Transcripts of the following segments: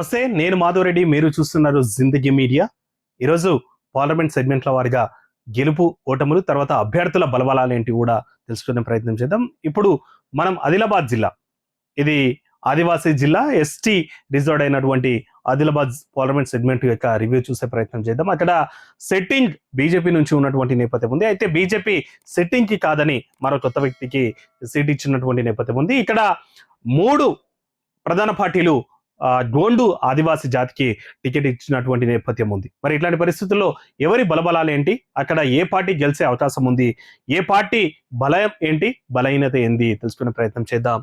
నమస్తే, నేను మాధవరెడ్డి. మీరు చూస్తున్నారు జిందగీ మీడియా. ఈరోజు పార్లమెంట్ సెగ్మెంట్ల వారిగా గెలుపు ఓటములు, తర్వాత అభ్యర్థుల బలబలాలేంటి కూడా తెలుసుకునే ప్రయత్నం చేద్దాం. ఇప్పుడు మనం ఆదిలాబాద్ జిల్లా, ఇది ఆదివాసీ జిల్లా, ఎస్టీ రిజర్వ్డ్ అయినటువంటి ఆదిలాబాద్ పార్లమెంట్ సెగ్మెంట్ యొక్క రివ్యూ చూసే ప్రయత్నం చేద్దాం. అక్కడ సెట్టింగ్ బీజేపీ నుంచి ఉన్నటువంటి నేపథ్యం ఉంది. అయితే బీజేపీ సెట్టింగ్ కి కాదని మరో కొత్త వ్యక్తికి సీట్ ఇచ్చినటువంటి నేపథ్యం ఉంది. ఇక్కడ 3 ప్రధాన పార్టీలు గోండు ఆదివాసీ జాతికి టికెట్ ఇచ్చినటువంటి నేపథ్యం ఉంది. మరి ఇట్లాంటి పరిస్థితుల్లో ఎవరి బలబలాలు ఏంటి, అక్కడ ఏ పార్టీ గెలిచే అవకాశం ఉంది, ఏ పార్టీ బలం ఏంటి, బలహీనత ఏంటి తెలుసుకునే ప్రయత్నం చేద్దాం.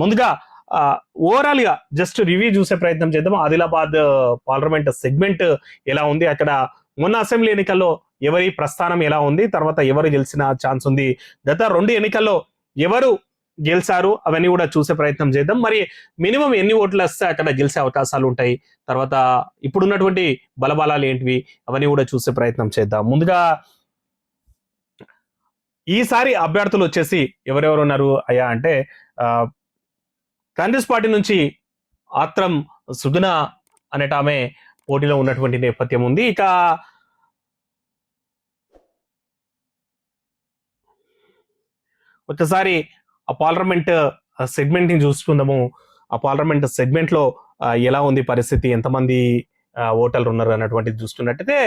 ముందుగా ఓవరాల్ గా జస్ట్ రివ్యూ చూసే ప్రయత్నం చేద్దాం. ఆదిలాబాద్ పార్లమెంట్ సెగ్మెంట్ ఎలా ఉంది, అక్కడ మొన్న అసెంబ్లీ ఎన్నికల్లో ఎవరి ప్రస్థానం ఎలా ఉంది, తర్వాత ఎవరు గెలిచిన ఛాన్స్ ఉంది, గత 2 ఎన్నికల్లో ఎవరు గెలిచారు, అవన్నీ కూడా చూసే ప్రయత్నం చేద్దాం. మరి మినిమం ఎన్ని ఓట్లు వస్తే అక్కడ గెలిచే అవకాశాలు ఉంటాయి, తర్వాత ఇప్పుడున్నటువంటి బలబలాలు ఏంటివి, అవన్నీ కూడా చూసే ప్రయత్నం చేద్దాం. ముందుగా ఈసారి అభ్యర్థులు వచ్చేసి ఎవరెవరు ఉన్నారు అయ్యా అంటే, కాంగ్రెస్ పార్టీ నుంచి ఆత్రం సుగుణ అనేట ఆమె పోటీలో ఉన్నటువంటి నేపథ్యం ఉంది. ఇక ఒకసారి ఆ పార్లమెంట్ సెగ్మెంట్ ని చూసుకుందాము. ఆ పార్లమెంట్ సెగ్మెంట్ లో ఎలా ఉంది పరిస్థితి, ఎంతమంది ఓటర్లు ఉన్నారు అన్నటువంటిది చూసుకున్నట్టయితే,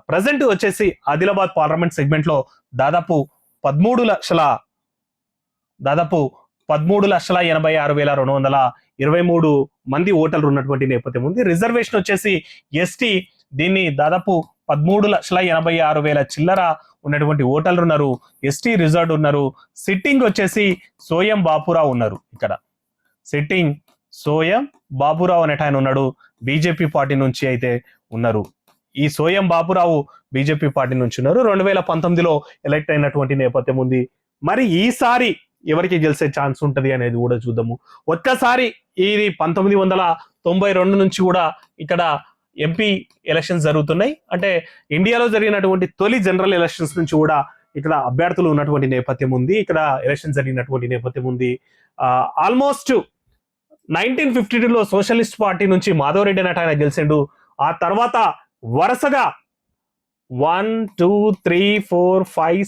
ప్రజెంట్ వచ్చేసి ఆదిలాబాద్ పార్లమెంట్ సెగ్మెంట్ లో దాదాపు 13,86,223 మంది ఓటర్లు ఉన్నటువంటి నేపథ్యం ఉంది. రిజర్వేషన్ వచ్చేసి ఎస్టీ, దీన్ని దాదాపు 13,86,000 చిల్లర ఉన్నటువంటి ఓటర్లు ఉన్నారు. ఎస్టీ రిజర్వ్డ్ ఉన్నారు. సిట్టింగ్ వచ్చేసి సోయం బాపురావు ఉన్నారు. ఇక్కడ సిట్టింగ్ సోయం బాపురావు అనేట ఆయన ఉన్నాడు, బీజేపీ పార్టీ నుంచి అయితే ఉన్నారు. ఈ సోయం బాపురావు బీజేపీ పార్టీ నుంచి ఉన్నారు. 2019లో ఎలక్ట్ అయినటువంటి నేపథ్యం ఉంది. మరి ఈసారి ఎవరికి గెలిచే ఛాన్స్ ఉంటది అనేది కూడా చూద్దాము. ఒక్కసారి ఇది 1992 నుంచి కూడా ఇక్కడ ఎంపీ ఎలక్షన్స్ జరుగుతున్నాయి. అంటే ఇండియాలో జరిగినటువంటి తొలి జనరల్ ఎలక్షన్స్ నుంచి కూడా ఇక్కడ అభ్యర్థులు ఉన్నటువంటి నేపథ్యం ఉంది. ఇక్కడ ఎలక్షన్ జరిగినటువంటి నేపథ్యం ఉంది. ఆల్మోస్ట్ 1952లో సోషలిస్ట్ పార్టీ నుంచి మాధవరెడ్డి అనేట ఆయన గెలిచిండు. ఆ తర్వాత వరుసగా 1 2 3 4 5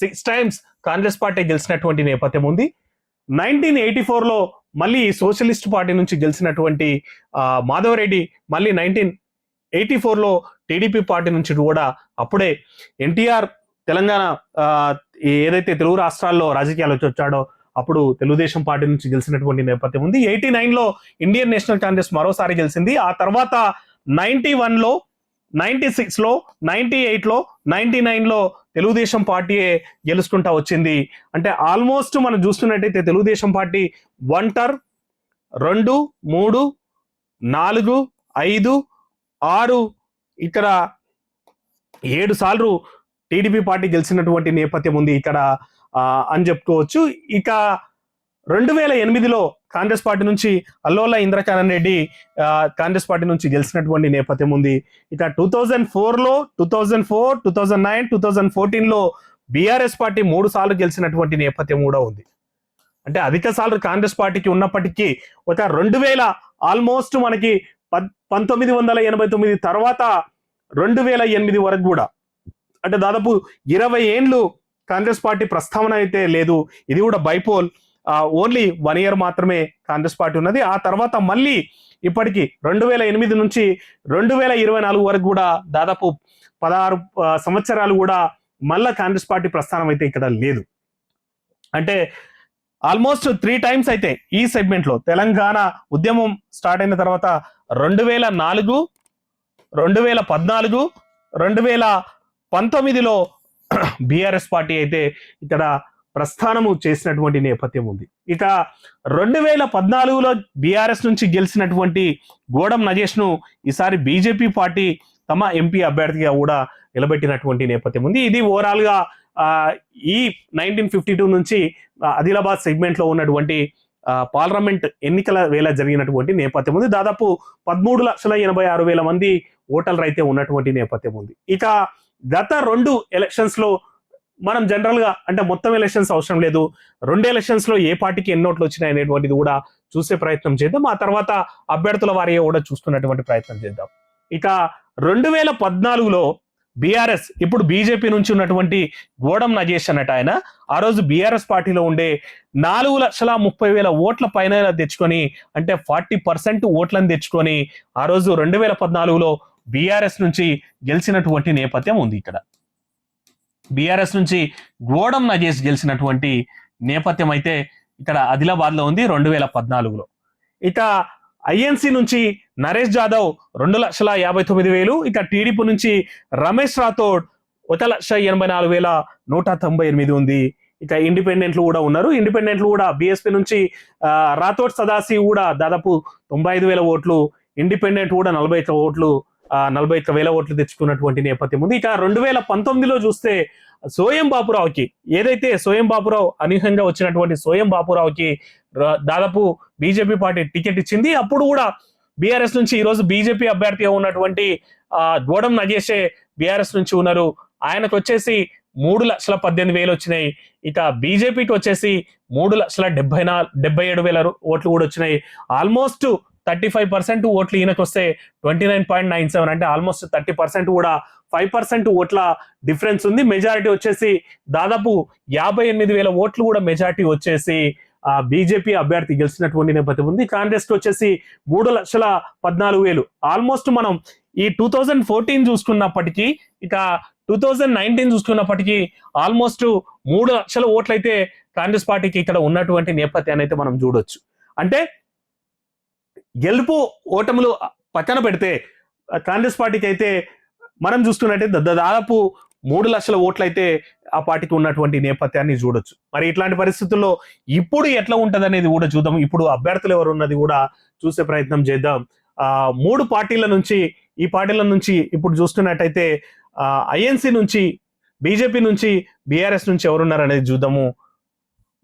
6 టైమ్స్ కాంగ్రెస్ పార్టీ గెలిచినటువంటి నేపథ్యం ఉంది. 1984లో మళ్ళీ సోషలిస్ట్ పార్టీ నుంచి గెలిచినటువంటి మాధవరెడ్డి మళ్ళీ 1984లో టీడీపీ పార్టీ నుంచి కూడా, అప్పుడే ఎన్టీఆర్ తెలంగాణ ఏదైతే తెలుగు రాష్ట్రాల్లో రాజకీయాలకు వచ్చాడో అప్పుడు తెలుగుదేశం పార్టీ నుంచి గెలిచినటువంటి నేపథ్యం ఉంది. 89లో ఇండియన్ నేషనల్ కాంగ్రెస్ మరోసారి గెలిచింది. ఆ తర్వాత 91లో, 96లో, 98లో, 99లో తెలుగుదేశం పార్టీయే గెలుచుకుంటా వచ్చింది. అంటే ఆల్మోస్ట్ మనం చూస్తున్నట్టయితే తెలుగుదేశం పార్టీ 1 టర్మ్, 2, 3, 4, 5, 6 ఇక్కడ 7 సార్లు టీడీపీ పార్టీ గెలిచినటువంటి నేపథ్యం ఉంది ఇక్కడ అని చెప్పుకోవచ్చు. ఇక 2008లో కాంగ్రెస్ పార్టీ నుంచి అల్లోల ఇంద్రకరణ్ రెడ్డి కాంగ్రెస్ పార్టీ నుంచి గెలిచినటువంటి నేపథ్యం ఉంది. ఇక 2004లో, 2004, 2009, 2014లో బీఆర్ఎస్ పార్టీ 3 సార్లు గెలిచినటువంటి నేపథ్యం కూడా ఉంది. అంటే అధిక సార్లు కాంగ్రెస్ పార్టీకి ఉన్నప్పటికీ ఒక 2000 ఆల్మోస్ట్ మనకి 1989 తర్వాత 2008 వరకు కూడా, అంటే దాదాపు 20 ఏండ్లు కాంగ్రెస్ పార్టీ ప్రస్తావన అయితే లేదు. ఇది కూడా బైపోల్, ఓన్లీ 1 ఇయర్ మాత్రమే కాంగ్రెస్ పార్టీ ఉన్నది. ఆ తర్వాత మళ్ళీ ఇప్పటికి 2008 నుంచి 2024 వరకు కూడా దాదాపు 16 సంవత్సరాలు కూడా మళ్ళా కాంగ్రెస్ పార్టీ ప్రస్థానం అయితే ఇక్కడ లేదు. అంటే ఆల్మోస్ట్ 3 టైమ్స్ అయితే ఈ సెగ్మెంట్ లో తెలంగాణ ఉద్యమం స్టార్ట్ అయిన తర్వాత 2004, 2014, 2019లో బీఆర్ఎస్ పార్టీ అయితే ఇక్కడ ప్రస్థానము చేసినటువంటి నేపథ్యం ఉంది. ఇక 2014లో బీఆర్ఎస్ నుంచి గెలిచినటువంటి గోడం నగేష్ ను ఈసారి బీజేపీ పార్టీ తమ ఎంపీ అభ్యర్థిగా కూడా నిలబెట్టినటువంటి నేపథ్యం ఉంది. ఇది ఓవరాల్ గా ఈ 1952 నుంచి ఆదిలాబాద్ సెగ్మెంట్ లో ఉన్నటువంటి పార్లమెంట్ ఎన్నికల వేళ జరిగినటువంటి నేపథ్యం ఉంది. దాదాపు 13,86,000 మంది ఓటర్లు అయితే ఉన్నటువంటి నేపథ్యం ఉంది. ఇక గత 2 ఎలక్షన్స్ లో మనం జనరల్ గా, అంటే మొత్తం ఎలక్షన్స్ అవసరం లేదు, 2 ఎలక్షన్స్ లో ఏ పార్టీకి ఎన్ని ఓట్లు వచ్చినాయి అనేటువంటిది కూడా చూసే ప్రయత్నం చేద్దాం. ఆ తర్వాత అభ్యర్థుల వారిగా కూడా చూస్తున్నటువంటి ప్రయత్నం చేద్దాం. ఇక 2014లో బీఆర్ఎస్, ఇప్పుడు బీజేపీ నుంచి ఉన్నటువంటి గోడం నగేష్ అన్నట్టు ఆయన ఆ రోజు బీఆర్ఎస్ పార్టీలో ఉండే 4,30,000 ఓట్ల పైన తెచ్చుకొని, అంటే 40% ఓట్లను తెచ్చుకొని ఆ రోజు 2014లో బీఆర్ఎస్ నుంచి గెలిచినటువంటి నేపథ్యం ఉంది. ఇక్కడ బీఆర్ఎస్ నుంచి గోడం నగేష్ గెలిచినటువంటి నేపథ్యం అయితే ఇక్కడ ఆదిలాబాద్ లో ఉంది 2014లో. ఇక ఐఎన్సి నుంచి నరేష్ జాదవ్ 2,59,000, ఇక టీడీపీ నుంచి రమేష్ రాథోడ్ 1,84,198 ఉంది. ఇక ఇండిపెండెంట్లు కూడా ఉన్నారు. ఇండిపెండెంట్లు కూడా బీఎస్పీ నుంచి రాథోడ్ సదాసి కూడా దాదాపు 95,000 ఓట్లు, ఇండిపెండెంట్ కూడా 41 ఓట్లు 41,000 ఓట్లు తెచ్చుకున్నటువంటి నేపథ్యం ఉంది. ఇక 2019లో చూస్తే సోయం బాపురావుకి, ఏదైతే సోయం బాపురావు అనూహ్యంగా వచ్చినటువంటి సోయం బాపురావుకి దాదాపు బీజేపీ పార్టీ టికెట్ ఇచ్చింది. అప్పుడు కూడా బీఆర్ఎస్ నుంచి ఈరోజు బీజేపీ అభ్యర్థిగా ఉన్నటువంటి గోడం నగేషే బీఆర్ఎస్ నుంచి ఉన్నారు. ఆయనకు వచ్చేసి 3,18,000 వచ్చినాయి. ఇక బీజేపీకి వచ్చేసి 3,77,000 ఓట్లు కూడా వచ్చినాయి. ఆల్మోస్ట్ 35% ఓట్లు ఈయనకు వస్తే 29.97, అంటే ఆల్మోస్ట్ 30% కూడా 5% ఓట్ల డిఫరెన్స్ ఉంది. మెజారిటీ వచ్చేసి దాదాపు 58,000 ఓట్లు కూడా మెజారిటీ వచ్చేసి బీజేపీ అభ్యర్థి గెలిచినటువంటి నేపథ్యం ఉంది. కాంగ్రెస్ కి వచ్చేసి 3,14,000. ఆల్మోస్ట్ మనం ఈ 2014 చూసుకున్నప్పటికీ, ఇక 2019 చూసుకున్నప్పటికీ ఆల్మోస్ట్ 3,00,000 ఓట్లు అయితే కాంగ్రెస్ పార్టీకి ఇక్కడ ఉన్నటువంటి నేపథ్యాన్ని అయితే మనం చూడొచ్చు. అంటే గెలుపు ఓటములు పక్కన పెడితే కాంగ్రెస్ పార్టీకి అయితే మనం చూస్తున్నట్టయితే దాదాపు 3,00,000 ఓట్లు అయితే ఆ పార్టీకి ఉన్నటువంటి నేపథ్యాన్ని చూడొచ్చు. మరి ఇట్లాంటి పరిస్థితుల్లో ఇప్పుడు ఎట్లా ఉంటది అనేది కూడా చూద్దాం. ఇప్పుడు అభ్యర్థులు ఎవరు ఉన్నది కూడా చూసే ప్రయత్నం చేద్దాం. 3 పార్టీల నుంచి, ఈ పార్టీల నుంచి ఇప్పుడు చూస్తున్నట్టయితే ఐఎన్సి నుంచి, బీజేపీ నుంచి, బీఆర్ఎస్ నుంచి ఎవరున్నారు అనేది చూద్దాము.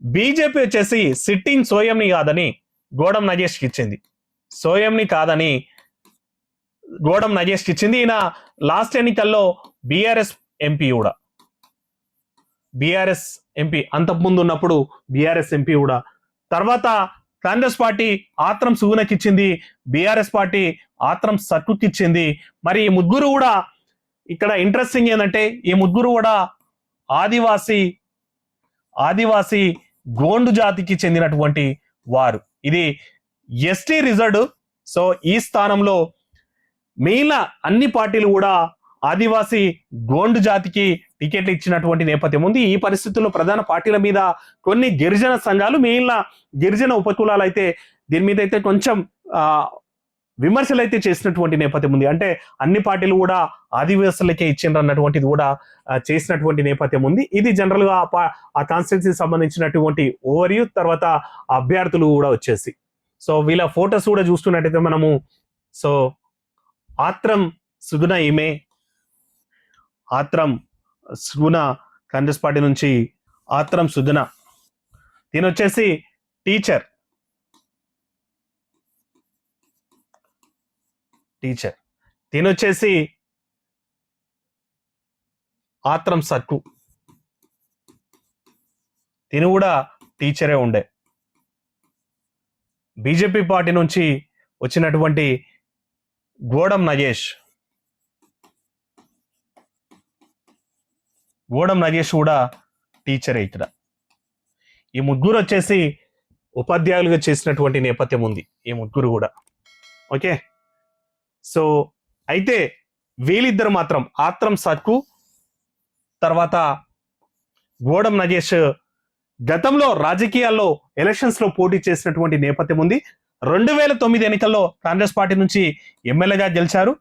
బీజేపీ వచ్చేసి సిట్టింగ్ సోయంని కాదని గోడం నగేష్కి ఇచ్చింది. సోయంని కాదని గోడం నగేష్కి ఇచ్చింది. ఈయన లాస్ట్ ఎన్నికల్లో బీఆర్ఎస్ ఎంపీ కూడా, బీఆర్ఎస్ ఎంపీ అంతకుముందు ఉన్నప్పుడు బీఆర్ఎస్ ఎంపీ కూడా. తర్వాత కాంగ్రెస్ పార్టీ ఆత్రం సుగుణకి ఇచ్చింది, బీఆర్ఎస్ పార్టీ ఆత్రం సక్కుకి ఇచ్చింది. మరి ఈ ముగ్గురు కూడా ఇక్కడ ఇంట్రెస్టింగ్ ఏంటంటే ఈ ముగ్గురు కూడా ఆదివాసీ గోండు జాతికి చెందినటువంటి వారు. ఇది ఎస్టీ రిజర్వ్డ్. సో ఈ స్థానంలో మిగిలిన అన్ని పార్టీలు కూడా ఆదివాసీ గోండు జాతికి టికెట్లు ఇచ్చినటువంటి నేపథ్యం ఉంది. ఈ పరిస్థితుల్లో ప్రధాన పార్టీల మీద కొన్ని గిరిజన సంఘాలు, మిగిలిన గిరిజన ఉపకులాలు అయితే దీని మీద అయితే కొంచెం విమర్శలు అయితే చేసినటువంటి నేపథ్యం ఉంది. అంటే అన్ని పార్టీలు కూడా ఆదివాసులకే ఇచ్చిండ్రు అన్నటువంటిది కూడా చేసినటువంటి నేపథ్యం ఉంది. ఇది జనరల్ గా ఆ కాన్స్టిట్యున్సీకి సంబంధించినటువంటి ఓవర్వ్యూ. తర్వాత అభ్యర్థులు కూడా వచ్చేసి, సో వీళ్ళ ఫోటోస్ కూడా చూస్తున్నట్టయితే మనము, సో ఆత్రం సుగుణ, ఈమె ఆత్రం సుగుణ, కాంగ్రెస్ పార్టీ నుంచి ఆత్రం సుగుణ. దీని వచ్చేసి టీచర్ దీని వచ్చేసి ఆత్రం సక్కు, దీని కూడా టీచరే ఉండే. బీజేపీ పార్టీ నుంచి వచ్చినటువంటి గోడం నగేష్ కూడా టీచరే ఇక్కడ. ఈ ముగ్గురు వచ్చేసి ఉపాధ్యాయులుగా చేసినటువంటి నేపథ్యం ఉంది ఈ ముగ్గురు కూడా. ఓకే, సో అయితే వీళ్ళిద్దరు మాత్రం ఆత్రం సక్కు తర్వాత గోడం నగేష్ గతంలో రాజకీయాల్లో ఎలక్షన్స్ లో పోటీ చేసినటువంటి నేపథ్యం ఉంది. 2009 ఎన్నికల్లో కాంగ్రెస్ పార్టీ నుంచి ఎమ్మెల్యేగా గెలిచారు.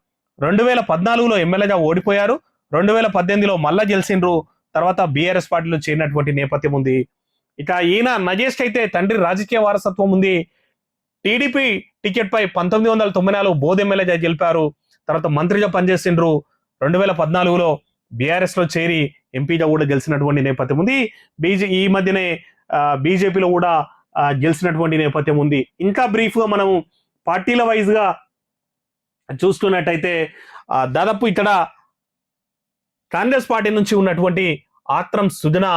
2014లో ఎమ్మెల్యేగా ఓడిపోయారు. 2018లో మళ్ళా గెలిచిండ్రు. తర్వాత బీఆర్ఎస్ పార్టీలో చేరినటువంటి నేపథ్యం ఉంది. ఇక ఈయన నగేష్ అయితే తండ్రి రాజకీయ వారసత్వం ఉంది. టీడీపీ టికెట్ పై 1994 బోధ్ ఎమ్మెల్యేగా గెలిపారు. తర్వాత మంత్రిగా పనిచేసిండ్రు. 2014లో బీఆర్ఎస్ లో చేరి ఎంపీగా కూడా గెలిచినటువంటి నేపథ్యం ఉంది. ఈ మధ్యనే బీజేపీలో కూడా గెలిచినటువంటి నేపథ్యం ఉంది. ఇంకా బ్రీఫ్ గా మనము పార్టీల వైజ్ గా చూసుకున్నట్టయితే దాదాపు ఇక్కడ కాంగ్రెస్ పార్టీ నుంచి ఉన్నటువంటి ఆత్రం సుగుణ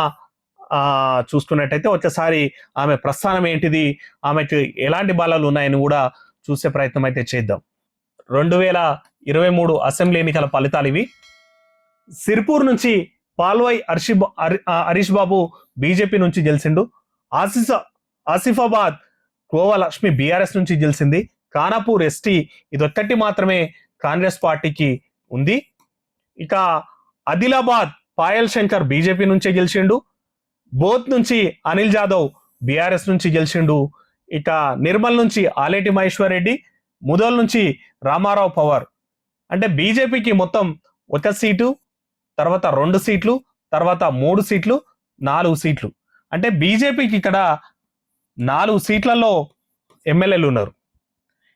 చూసుకున్నట్టయితే ఒకసారి ఆమె ప్రస్థానం ఏంటిది, ఆమెకు ఎలాంటి బలాలు ఉన్నాయని కూడా చూసే ప్రయత్నం అయితే చేద్దాం. 2023 అసెంబ్లీ ఎన్నికల ఫలితాలు ఇవి. సిర్పూర్ నుంచి పాల్వై హరీష్ బాబు బీజేపీ నుంచి గెలిచిండు. ఆసిఫాబాద్ కోవా లక్ష్మి బీఆర్ఎస్ నుంచి గెలిచింది. ఖానాపూర్ ఎస్టీ ఇదొక్కటి మాత్రమే కాంగ్రెస్ పార్టీకి ఉంది. ఇక ఆదిలాబాద్ పాయల్ శంకర్ బీజేపీ నుంచే గెలిచిండు. బోత్ నుంచి అనిల్ జాదవ్ బీఆర్ఎస్ నుంచి గెలిచిండు. ఇక నిర్మల్ నుంచి ఆలేటి మహేశ్వర్ రెడ్డి, ముదోల్ నుంచి రామారావు పవార్. అంటే బీజేపీకి మొత్తం 1 సీటు, తర్వాత 2 సీట్లు, తర్వాత 3 సీట్లు, 4 సీట్లు. అంటే బీజేపీకి ఇక్కడ 4 సీట్లలో ఎమ్మెల్యేలు ఉన్నారు.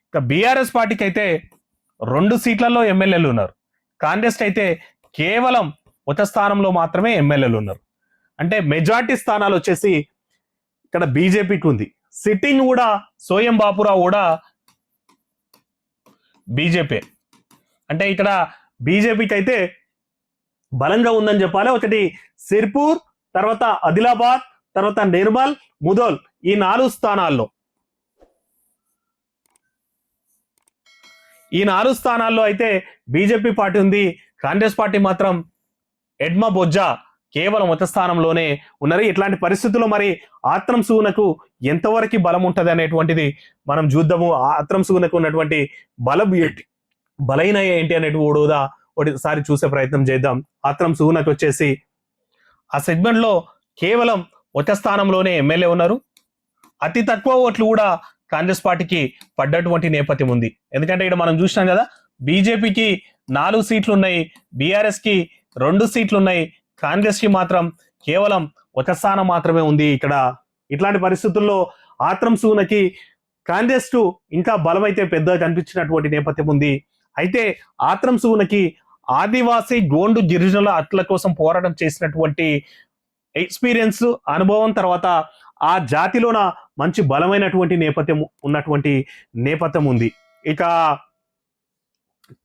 ఇక బీఆర్ఎస్ పార్టీకి అయితే 2 సీట్లలో ఎమ్మెల్యేలు ఉన్నారు. కాంగ్రెస్ అయితే కేవలం 1 స్థానంలో మాత్రమే ఎమ్మెల్యేలు ఉన్నారు. అంటే మెజార్టీ స్థానాలు వచ్చేసి ఇక్కడ బీజేపీకి ఉంది. సిట్టింగ్ కూడా సోయం బాపురావు కూడా బీజేపీ. అంటే ఇక్కడ బీజేపీకి అయితే బలంగా ఉందని చెప్పాలి. ఒకటి సిర్పూర్, తర్వాత ఆదిలాబాద్, తర్వాత నిర్మల్, ముదోల్, ఈ 4 స్థానాల్లో అయితే బీజేపీ పార్టీ ఉంది. కాంగ్రెస్ పార్టీ మాత్రం ఎడ్మ బొజ్జా కేవలం 1 స్థానంలోనే ఉన్నారు. ఇట్లాంటి పరిస్థితుల్లో మరి ఆత్రం సూనకు ఎంతవరకు బలం ఉంటుంది అనేటువంటిది మనం చూద్దాము. ఆత్రం సూనకు ఉన్నటువంటి బలైన ఏంటి అనేది కూడా ఒకటిసారి చూసే ప్రయత్నం చేద్దాం. ఆత్రం సూనకు వచ్చేసి ఆ సెగ్మెంట్ లో కేవలం 1 స్థానంలోనే ఎమ్మెల్యే ఉన్నారు. అతి తక్కువ ఓట్లు కూడా కాంగ్రెస్ పార్టీకి పడ్డటువంటి నేపథ్యం ఉంది. ఎందుకంటే ఇక్కడ మనం చూసినాం కదా, బీజేపీకి 4 సీట్లు ఉన్నాయి, బీఆర్ఎస్ కి 2 సీట్లు ఉన్నాయి, కాంగ్రెస్ కి మాత్రం కేవలం 1 స్థానం మాత్రమే ఉంది. ఇక్కడ ఇట్లాంటి పరిస్థితుల్లో ఆత్రం సూనకి కాంగ్రెస్ కు ఇంకా బలమైతే పెద్దగా కనిపించినటువంటి నేపథ్యం ఉంది. అయితే ఆత్రం సూనకి ఆదివాసీ గోండు గిరిజనుల హక్కుల కోసం పోరాటం చేసినటువంటి ఎక్స్పీరియన్స్, అనుభవం, తర్వాత ఆ జాతిలోన మంచి బలమైనటువంటి నేపథ్యం ఉంది. ఇక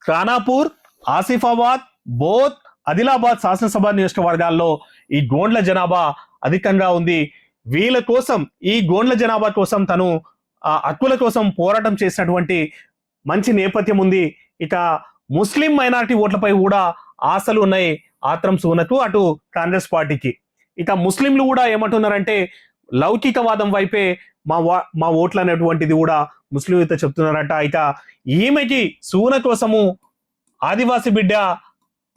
ఖానాపూర్, ఆసిఫాబాద్, బోత్, ఆదిలాబాద్ శాసనసభ నియోజకవర్గాల్లో ఈ గోండ్ల జనాభా అధికంగా ఉంది. వీళ్ళ కోసం, ఈ గోండ్ల జనాభా కోసం తను హక్కుల కోసం పోరాటం చేసినటువంటి మంచి నేపథ్యం ఉంది. ఇక ముస్లిం మైనారిటీ ఓట్లపై కూడా ఆశలు ఉన్నాయి ఆత్రం సూనకు, అటు కాంగ్రెస్ పార్టీకి. ఇక ముస్లింలు కూడా ఏమంటున్నారంటే లౌకికవాదం వైపే మా ఓట్లు అనేటువంటిది కూడా ముస్లిం అయితే చెప్తున్నారట. ఇక ఈమెకి సూన కోసము ఆదివాసి బిడ్డ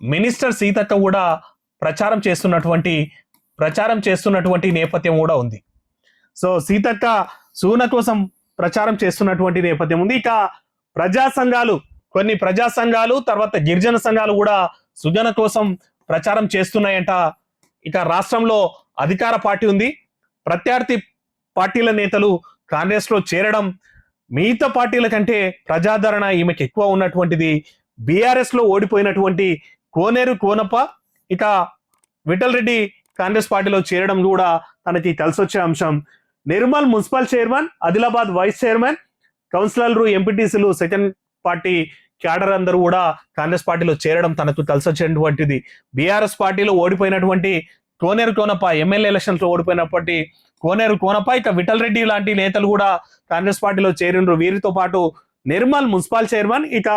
మినిస్టర్ సీతక్క కూడా ప్రచారం చేస్తున్నటువంటి నేపథ్యం కూడా ఉంది. సో సీతక్క సూన కోసం ప్రచారం చేస్తున్నటువంటి నేపథ్యం ఉంది. ఇక కొన్ని ప్రజా సంఘాలు, తర్వాత గిరిజన సంఘాలు కూడా సుజన కోసం ప్రచారం చేస్తున్నాయంట. ఇక రాష్ట్రంలో అధికార పార్టీ ఉంది, ప్రత్యర్థి పార్టీల నేతలు కాంగ్రెస్ లో చేరడం, మిగతా పార్టీల కంటే ప్రజాదరణ ఈమెకి ఎక్కువ ఉన్నటువంటిది. బీఆర్ఎస్ లో ఓడిపోయినటువంటి కోనేరు కోనప్ప, ఇక విఠల్ రెడ్డి కాంగ్రెస్ పార్టీలో చేరడం కూడా తనకి కలిసొచ్చే అంశం. Nirmal municipal chairman, Adilabad vice chairman, కౌన్సిలర్లు, ఎంపీటీసీలు, సెకండ్ పార్టీ క్యాడర్ అందరూ కూడా కాంగ్రెస్ పార్టీలో చేరడం తనకు కలిసొచ్చేటువంటిది. బీఆర్ఎస్ పార్టీలో ఓడిపోయినటువంటి కోనేరు కోనప్ప, ఎమ్మెల్యే ఎలక్షన్స్ లో ఓడిపోయినప్పటి కోనేరు కోనప్ప, ఇక విఠల్ రెడ్డి లాంటి నేతలు కూడా కాంగ్రెస్ పార్టీలో చేరిండ్రు. వీరితో పాటు నిర్మల్ మున్సిపల్ చైర్మన్, ఇక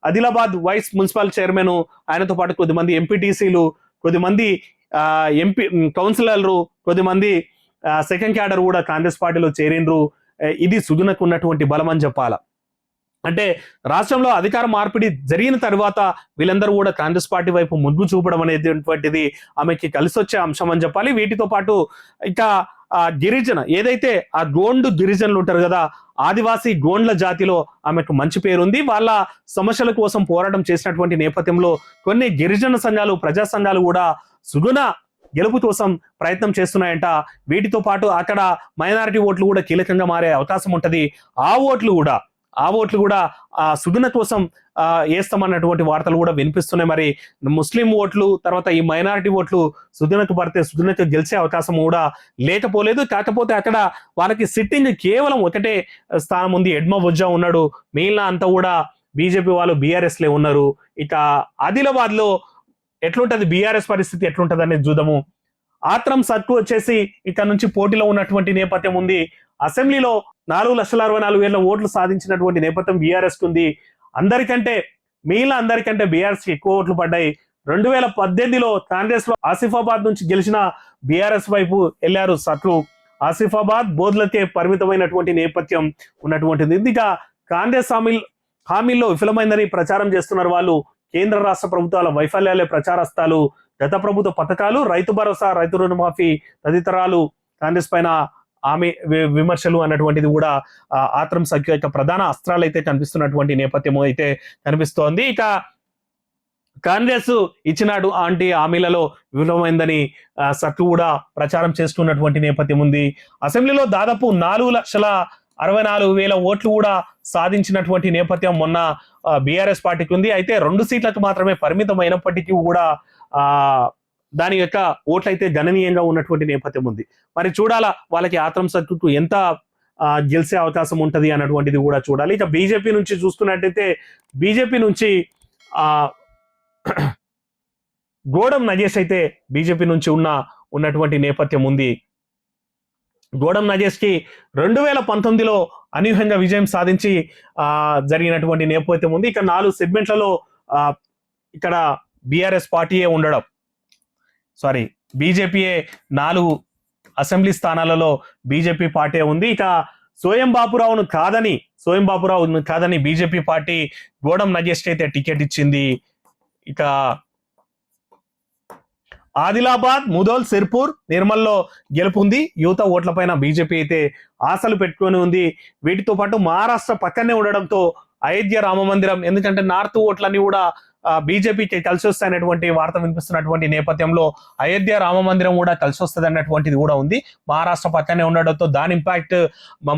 ఆదిలాబాద్ వైస్ మున్సిపల్ చైర్మన్, ఆయనతో పాటు కొద్దిమంది ఎంపీటీసీలు, కొద్దిమంది ఎంపీ కౌన్సిలర్లు, కొద్దిమంది సెకండ్ క్యాడర్ కూడా కాంగ్రెస్ పార్టీలో చేరిండ్రు. ఇది సుజనకు ఉన్నటువంటి బలం అని చెప్పాలా. అంటే రాష్ట్రంలో అధికార మార్పిడి జరిగిన తర్వాత వీళ్ళందరూ కూడా కాంగ్రెస్ పార్టీ వైపు మొగ్గు చూపడం అనేటువంటిది ఆమెకి కలిసి వచ్చే అంశం అని చెప్పాలి. వీటితో పాటు ఇక గిరిజన, ఏదైతే ఆ గోండు గిరిజనులు ఉంటారు కదా, ఆదివాసీ గోండ్ల జాతిలో ఆమెకు మంచి పేరుంది. వాళ్ళ సమస్యల కోసం పోరాటం చేసినటువంటి నేపథ్యంలో కొన్ని గిరిజన సంఘాలు, ప్రజా సంఘాలు కూడా సుగుణ గెలుపు కోసం ప్రయత్నం చేస్తున్నాయంట. వీటితో పాటు అక్కడ మైనారిటీ ఓట్లు కూడా కీలకంగా మారే అవకాశం ఉంటది. ఆ ఓట్లు కూడా సుగుణ కోసం వేస్తామన్నటువంటి వార్తలు కూడా వినిపిస్తున్నాయి. మరి ముస్లిం ఓట్లు, తర్వాత ఈ మైనారిటీ ఓట్లు సుగుణకు పడితే సుగుణకు గెలిచే అవకాశం కూడా లేకపోలేదు. కాకపోతే అక్కడ వాళ్ళకి సిట్టింగ్ కేవలం ఒకటే స్థానం ఉంది, ఎడ్మ బొజ్జా ఉన్నాడు. మిగిలిన అంతా కూడా బీజేపీ వాళ్ళు బీఆర్ఎస్ లే ఉన్నారు. ఇక ఆదిలాబాద్ లో ఎట్లుంటది బీఆర్ఎస్ పరిస్థితి ఎట్లుంటది అనేది చూద్దాము. ఆత్రం సత్తు వచ్చేసి ఇక్కడ నుంచి పోటీలో ఉన్నటువంటి నేపథ్యం ఉంది. అసెంబ్లీలో 4,64,000 ఓట్లు సాధించినటువంటి నేపథ్యం బీఆర్ఎస్ ఉంది. మిగిలిన అందరికంటే బీఆర్ఎస్ కి ఎక్కువ ఓట్లు పడ్డాయి. 2018లో కాంగ్రెస్ లో ఆసిఫాబాద్ నుంచి గెలిచిన బీఆర్ఎస్ వైపు వెళ్లారు సట్లు. ఆసిఫాబాద్ బోధ్లకే పరిమితమైనటువంటి నేపథ్యం ఉన్నటువంటిది. ఇక కాంగ్రెస్ హామీల్లో విఫలమైందని ప్రచారం చేస్తున్నారు వాళ్ళు. కేంద్ర రాష్ట్ర ప్రభుత్వాల వైఫల్యాలే ప్రచారస్తాలు, గత ప్రభుత్వ పథకాలు, రైతు భరోసా, రైతు రుణమాఫీ తదితరాలు కాంగ్రెస్ పైన ఆమె విమర్శలు అన్నటువంటిది కూడా ఆత్రం సఖ్య యొక్క ప్రధాన అస్త్రాలు అయితే కనిపిస్తున్నటువంటి నేపథ్యం అయితే కనిపిస్తోంది. ఇక కాంగ్రెస్ ఇచ్చినాడు హామీలలో విఫలమైందని సత్తు కూడా ప్రచారం చేస్తున్నటువంటి నేపథ్యం ఉంది. అసెంబ్లీలో దాదాపు 4,64,000 ఓట్లు కూడా సాధించినటువంటి నేపథ్యం మొన్న బీఆర్ఎస్ పార్టీకి ఉంది. అయితే 2 సీట్లకు మాత్రమే పరిమితమైనప్పటికీ కూడా దాని యొక్క ఓట్లు అయితే గణనీయంగా ఉన్నటువంటి నేపథ్యం ఉంది. మరి చూడాలా వాళ్ళకి ఆత్రం సత్తుకు ఎంత గెలిచే అవకాశం ఉంటది అన్నటువంటిది కూడా చూడాలి. ఇక బీజేపీ నుంచి చూస్తున్నట్టయితే బీజేపీ నుంచి గోడం నగేష్ అయితే బీజేపీ నుంచి ఉన్నటువంటి నేపథ్యం ఉంది. గోడం నగేష్ కి 2019లో అనూహ్యంగా విజయం సాధించి జరిగినటువంటి నేపథ్యం ఉంది. ఇక 4 సెగ్మెంట్లలో ఇక్కడ బీఆర్ఎస్ పార్టీయే ఉండడం, బీజేపీయే 4 అసెంబ్లీ స్థానాలలో బీజేపీ పార్టీ ఉంది. ఇక సోయం బాపురావును కాదని బీజేపీ పార్టీ గోడం నగేష్ అయితే టికెట్ ఇచ్చింది. ఇక ఆదిలాబాద్, ముదోల్, సిర్పూర్, నిర్మల్లో గెలుపుంది. యువత ఓట్లపైన బీజేపీ అయితే ఆశలు పెట్టుకొని ఉంది. వీటితో పాటు మహారాష్ట్ర పక్కనే ఉండడంతో అయోధ్య రామ మందిరం, ఎందుకంటే నార్త్ ఓట్లన్నీ కూడా బీజేపీకి కలిసి వస్తాయనేటువంటి వార్త వినిపిస్తున్నటువంటి నేపథ్యంలో అయోధ్య రామ మందిరం కూడా కలిసి వస్తుంది అన్నటువంటిది కూడా ఉంది. మహారాష్ట్ర పక్కనే ఉండడంతో దాని ఇంపాక్ట్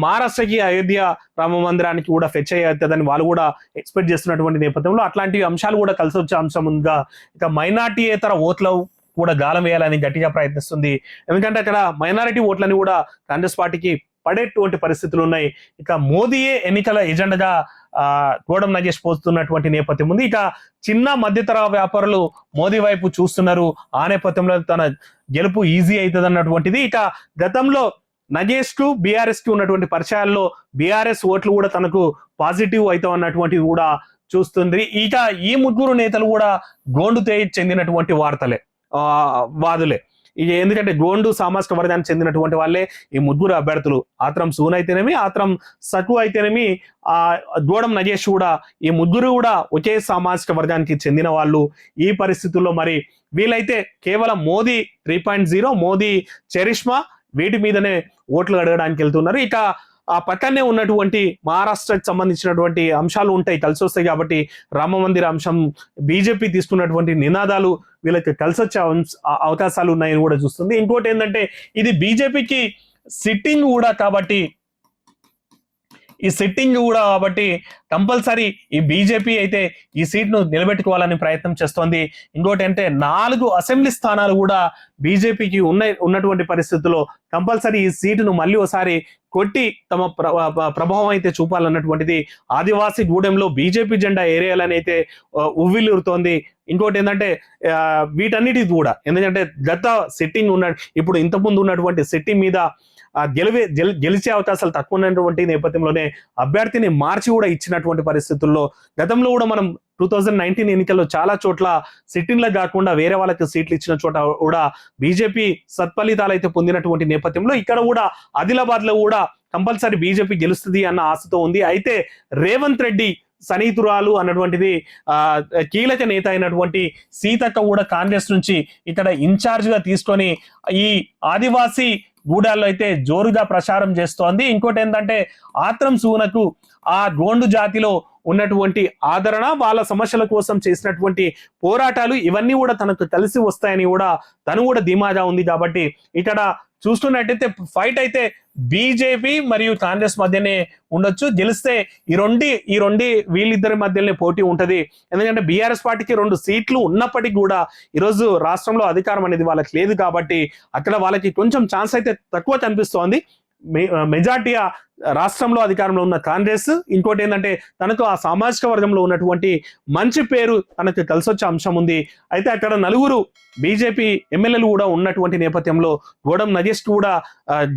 మహారాష్ట్రకి అయోధ్య రామ మందిరానికి కూడా ఫెచ్ అయ్యేదని వాళ్ళు కూడా ఎక్స్పెక్ట్ చేస్తున్నటువంటి నేపథ్యంలో అట్లాంటి అంశాలు కూడా కలిసి వచ్చే అంశం ఉందిగా. ఇక మైనార్టీయేతర ఓట్లు కూడా గాలం వేయాలని గట్టిగా ప్రయత్నిస్తుంది. ఎందుకంటే అక్కడ మైనారిటీ ఓట్లని కూడా కాంగ్రెస్ పార్టీకి పడేటువంటి పరిస్థితులు ఉన్నాయి. ఇక మోదీయే ఎన్నికల ఎజెండాగా గోడం నగేష్ పోస్తున్నటువంటి నేపథ్యం ఉంది. ఇక చిన్న మధ్యతర వ్యాపారులు మోదీ వైపు చూస్తున్నారు. ఆ నేపథ్యంలో తన గెలుపు ఈజీ అవుతుంది అన్నటువంటిది. ఇక గతంలో నగేష్ కు బీఆర్ఎస్ కి ఉన్నటువంటి పరిచయాల్లో బీఆర్ఎస్ ఓట్లు కూడా తనకు పాజిటివ్ అవుతాం అన్నటువంటిది కూడా చూస్తుంది. ఇక ఈ 3 నేతలు కూడా గోండుతే చెందినటువంటి వాదులే. ఎందుకంటే గోండు సామాజిక వర్గానికి చెందినటువంటి వాళ్ళే ఈ 3 అభ్యర్థులు. ఆత్రం సూన్ అయితేనేమి, ఆత్రం సకు అయితేనేమి, గోడం నగేష్ కూడా, ఈ 3 కూడా ఒకే సామాజిక వర్గానికి చెందిన వాళ్ళు. ఈ పరిస్థితుల్లో మరి వీళ్ళైతే కేవలం మోదీ 3.0, మోదీ చరిష్మా వీటి మీదనే ఓట్లు అడగడానికి వెళ్తున్నారు. ఇక ఆ పక్కనే ఉన్నటువంటి మహారాష్ట్రకు సంబంధించినటువంటి అంశాలు ఉంటాయి, కలిసి వస్తాయి. కాబట్టి రామ మందిర అంశం, బీజేపీ తీసుకున్నటువంటి నినాదాలు వీళ్ళకి కలిసి వచ్చే అవకాశాలు ఉన్నాయని కూడా చూస్తుంది. ఇంకోటి ఏంటంటే ఇది బీజేపీకి సిట్టింగ్ కూడా కాబట్టి కంపల్సరీ ఈ బీజేపీ అయితే ఈ సీట్ను నిలబెట్టుకోవాలని ప్రయత్నం చేస్తోంది. ఇంకోటి అంటే 4 అసెంబ్లీ స్థానాలు కూడా బీజేపీకి ఉన్నటువంటి పరిస్థితుల్లో కంపల్సరీ ఈ సీటును మళ్ళీ ఒకసారి కొట్టి తమ ప్రభావం అయితే చూపాలన్నటువంటిది ఆదివాసీ గూడెంలో బీజేపీ జెండా ఏరేయాలని అయితే ఉవ్విల్లురుతోంది. ఇంకోటి ఏంటంటే వీటన్నిటి కూడా, ఎందుకంటే గత సిట్టింగ్ ఇప్పుడు ఇంతకుముందు ఉన్నటువంటి సిట్టింగ్ మీద గెలిచే అవకాశాలు తక్కువ ఉన్నటువంటి నేపథ్యంలోనే అభ్యర్థిని మార్చి కూడా ఇచ్చినటువంటి పరిస్థితుల్లో గతంలో కూడా మనం 2019 ఎన్నికల్లో చాలా చోట్ల సిట్టింగ్లకు కాకుండా వేరే వాళ్ళకి సీట్లు ఇచ్చిన చోట కూడా బీజేపీ సత్ఫలితాలు అయితే పొందినటువంటి నేపథ్యంలో ఇక్కడ కూడా ఆదిలాబాద్ లో కూడా కంపల్సరీ బీజేపీ గెలుస్తుంది అన్న ఆశతో ఉంది. అయితే రేవంత్ రెడ్డి సన్నిహితురాలు అన్నటువంటిది కీలక నేత అయినటువంటి సీతక్క కూడా కాంగ్రెస్ నుంచి ఇక్కడ ఇన్ఛార్జ్ గా తీసుకొని ఈ ఆదివాసీ గూడాల్లో అయితే జోరుగా ప్రచారం చేస్తోంది. ఇంకోటి ఏంటంటే ఆత్రం సూనకు ఆ గోండు జాతిలో ఉన్నటువంటి ఆదరణ, వాళ్ళ సమస్యల కోసం చేసినటువంటి పోరాటాలు ఇవన్నీ కూడా తనకు కలిసి వస్తాయని కూడా తను కూడా ధీమాగా ఉంది. కాబట్టి ఇక్కడ చూస్తున్నట్టయితే ఫైట్ అయితే బీజేపీ మరియు కాంగ్రెస్ మధ్యనే ఉండొచ్చు. గెలిస్తే ఈ రెండు వీళ్ళిద్దరి మధ్యనే పోటీ ఉంటది. ఎందుకంటే బీఆర్ఎస్ పార్టీకి 2 సీట్లు ఉన్నప్పటికీ కూడా ఈరోజు రాష్ట్రంలో అధికారం అనేది వాళ్ళకి లేదు. కాబట్టి అక్కడ వాళ్ళకి కొంచెం ఛాన్స్ అయితే తక్కువ కనిపిస్తోంది. మెజార్టీ రాష్ట్రంలో అధికారంలో ఉన్న కాంగ్రెస్, ఇంకోటి ఏంటంటే తనకు ఆ సామాజిక వర్గంలో ఉన్నటువంటి మంచి పేరు తనకు కలిసొచ్చే అంశం ఉంది. అయితే అక్కడ నలుగురు బీజేపీ ఎమ్మెల్యేలు కూడా ఉన్నటువంటి నేపథ్యంలో గోడం నగేష్ కూడా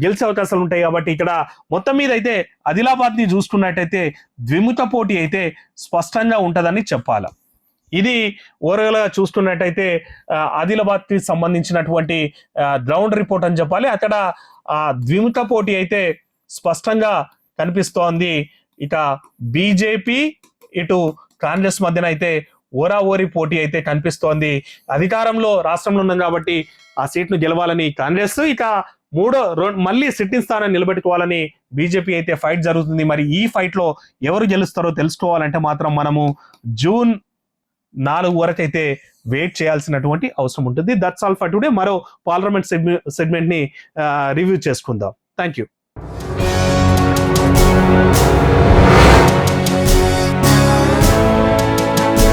గెలిచే అవకాశాలు ఉంటాయి. కాబట్టి ఇక్కడ మొత్తం మీద అయితే ఆదిలాబాద్ ని చూసుకున్నట్టయితే ద్విముఖ పోటీ అయితే స్పష్టంగా ఉంటుందని చెప్పాలి. ఇది ఓవరాల్ గా చూసుకున్నట్టయితే ఆదిలాబాద్ కి సంబంధించినటువంటి గ్రౌండ్ రిపోర్ట్ అని చెప్పాలి. అక్కడ ద్విముఖ పోటీ అయితే స్పష్టంగా కనిపిస్తోంది. ఇక బీజేపీ ఇటు కాంగ్రెస్ మధ్యన అయితే ఓరాఓరి పోటీ అయితే కనిపిస్తోంది. అధికారంలో రాష్ట్రంలో ఉన్నాం కాబట్టి ఆ సీట్ను గెలవాలని కాంగ్రెస్, ఇక మళ్ళీ సిట్టింగ్ స్థానాన్ని నిలబెట్టుకోవాలని బీజేపీ అయితే ఫైట్ జరుగుతుంది. మరి ఈ ఫైట్ లో ఎవరు గెలుస్తారో తెలుసుకోవాలంటే మాత్రం మనము జూన్ 4 వరకు అయితే వెయిట్ చేయాల్సినటువంటి అవసరం ఉంటుంది. That's all for today. మరో పార్లమెంట్ సెగ్మెంట్ ని రివ్యూ చేసుకుందాం. Thank you.